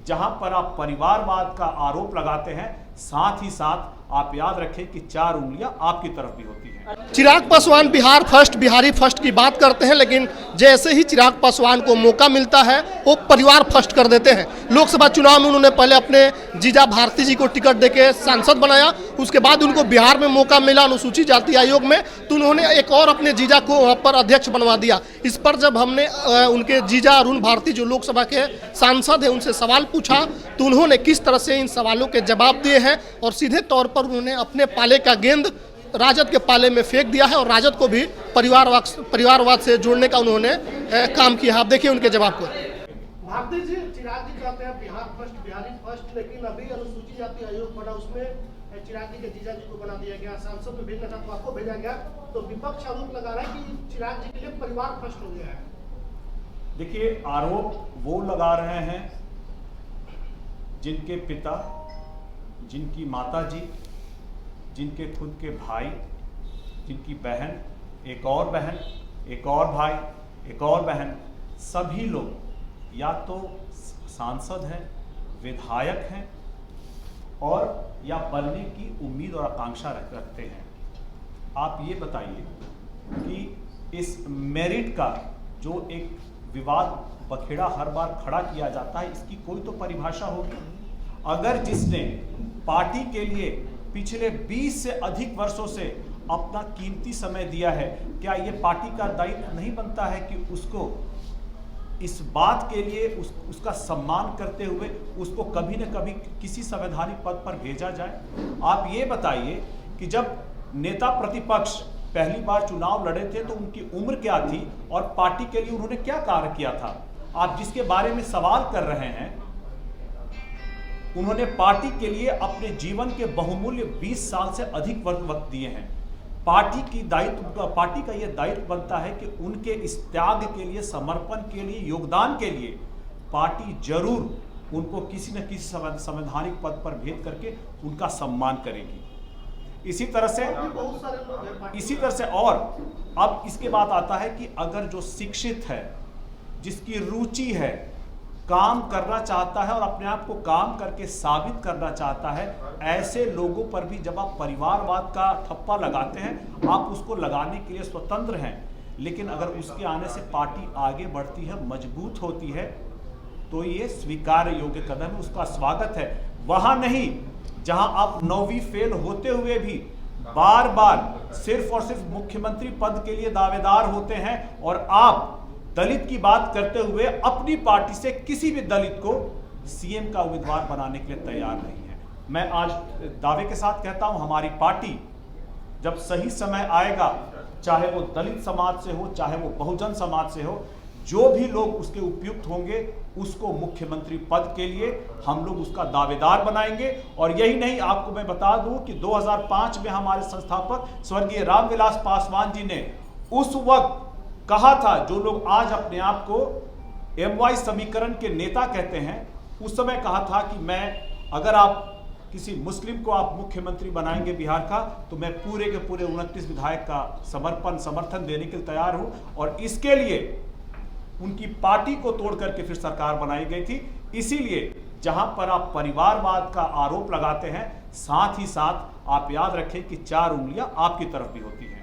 जहां पर आप परिवारवाद का आरोप लगाते हैं, साथ ही साथ आप याद रखें कि 4 उंगलियां आपकी तरफ भी होती हैं। चिराग पासवान बिहार फर्स्ट, बिहारी फर्स्ट की बात करते हैं, लेकिन जैसे ही चिराग पासवान को मौका मिलता है वो परिवार फर्स्ट कर देते हैं। लोकसभा चुनाव में उन्होंने पहले अपने जीजा भारती जी को टिकट देके सांसद बनाया, उसके बाद उनको बिहार में मौका मिला अनुसूचित जाति आयोग में, तो उन्होंने एक और अपने जीजा को वहाँ पर अध्यक्ष बनवा दिया। इस पर जब हमने उनके जीजा अरुण भारती जो लोकसभा के सांसद हैं उनसे सवाल पूछा, तो उन्होंने किस तरह से इन सवालों के जवाब दिए हैं और सीधे तौर पर उन्होंने अपने पाले का गेंद राजद के पाले में फेंक दिया है और राजद को भी परिवारवाद से जोड़ने का उन्होंने काम किया। आप देखिए उनके जवाब को। भारती जी, चिराग जी कहते हैं बिहार फर्स्ट, बिहारी फर्स्ट, लेकिन अभी अनुसूचित जाति आयोग बना, उसमें चिराग जी के जीजा जी को बना दिया गया, सांसद में भेजना था तो आपको भेजा गया, तो विपक्ष आरोप लगा रहा है कि चिराग जी के लिए परिवार फर्स्ट हो गया है। देखिए, आरोप वो लगा रहे हैं जिनके पिता, जिनकी माता जी, जिनके खुद के भाई, जिनकी बहन, एक और बहन, एक और भाई, एक और बहन, सभी लोग या तो सांसद हैं, विधायक हैं और या बनने की उम्मीद और आकांक्षा रखते हैं। आप ये बताइए कि इस मेरिट का जो एक विवाद बखेड़ा हर बार खड़ा किया जाता है, इसकी कोई तो परिभाषा होगी। अगर जिसने पार्टी के लिए पिछले 20 से अधिक वर्षों से अपना कीमती समय दिया है, क्या ये पार्टी का दायित्व नहीं बनता है कि उसको इस बात के लिए उसका सम्मान करते हुए उसको कभी न कभी किसी संवैधानिक पद पर भेजा जाए? आप ये बताइए कि जब नेता प्रतिपक्ष पहली बार चुनाव लड़े थे तो उनकी उम्र क्या थी और पार्टी के लिए उन्होंने क्या कार्य किया था? आप जिसके बारे में सवाल कर रहे हैं, उन्होंने पार्टी के लिए अपने जीवन के बहुमूल्य 20 साल से अधिक वक्त दिए हैं। पार्टी का यह दायित्व बनता है कि उनके इस त्याग के लिए, समर्पण के लिए, योगदान के लिए पार्टी जरूर उनको किसी न किसी संवैधानिक पद पर भेज करके उनका सम्मान करेगी। इसी तरह से और अब इसके बाद आता है कि अगर जो शिक्षित है, जिसकी रुचि है, काम करना चाहता है और अपने आप को काम करके साबित करना चाहता है, ऐसे लोगों पर भी जब आप परिवारवाद का ठप्पा लगाते हैं, आप उसको लगाने के लिए स्वतंत्र हैं, लेकिन अगर उसके आने से पार्टी आगे बढ़ती है, मजबूत होती है, तो ये स्वीकार योग्य कदम है, उसका स्वागत है। वहां नहीं जहां आप 9वीं फेल होते हुए भी बार बार सिर्फ और सिर्फ मुख्यमंत्री पद के लिए दावेदार होते हैं और आप दलित की बात करते हुए अपनी पार्टी से किसी भी दलित को सीएम का उम्मीदवार बनाने के लिए तैयार नहीं है। मैं आज दावे के साथ कहता हूं, हमारी पार्टी जब सही समय आएगा, चाहे वो दलित समाज से हो, चाहे वो बहुजन समाज से हो, जो भी लोग उसके उपयुक्त होंगे, उसको मुख्यमंत्री पद के लिए हम लोग उसका दावेदार बनाएंगे। और यही नहीं, आपको मैं बता दूं कि 2005 में हमारे संस्थापक स्वर्गीय रामविलास पासवान जी ने उस वक्त कहा था, जो लोग आज अपने आप को MY समीकरण के नेता कहते हैं, उस समय कहा था कि मैं, अगर आप किसी मुस्लिम को आप मुख्यमंत्री बनाएंगे बिहार का, तो मैं पूरे के पूरे 29 विधायक का समर्थन देने के लिए तैयार हूं। और इसके लिए उनकी पार्टी को तोड़ करके फिर सरकार बनाई गई थी। इसीलिए जहां पर आप परिवारवाद का आरोप लगाते हैं, साथ ही साथ आप याद रखें कि 4 उंगलियां आपकी तरफ भी होती हैं।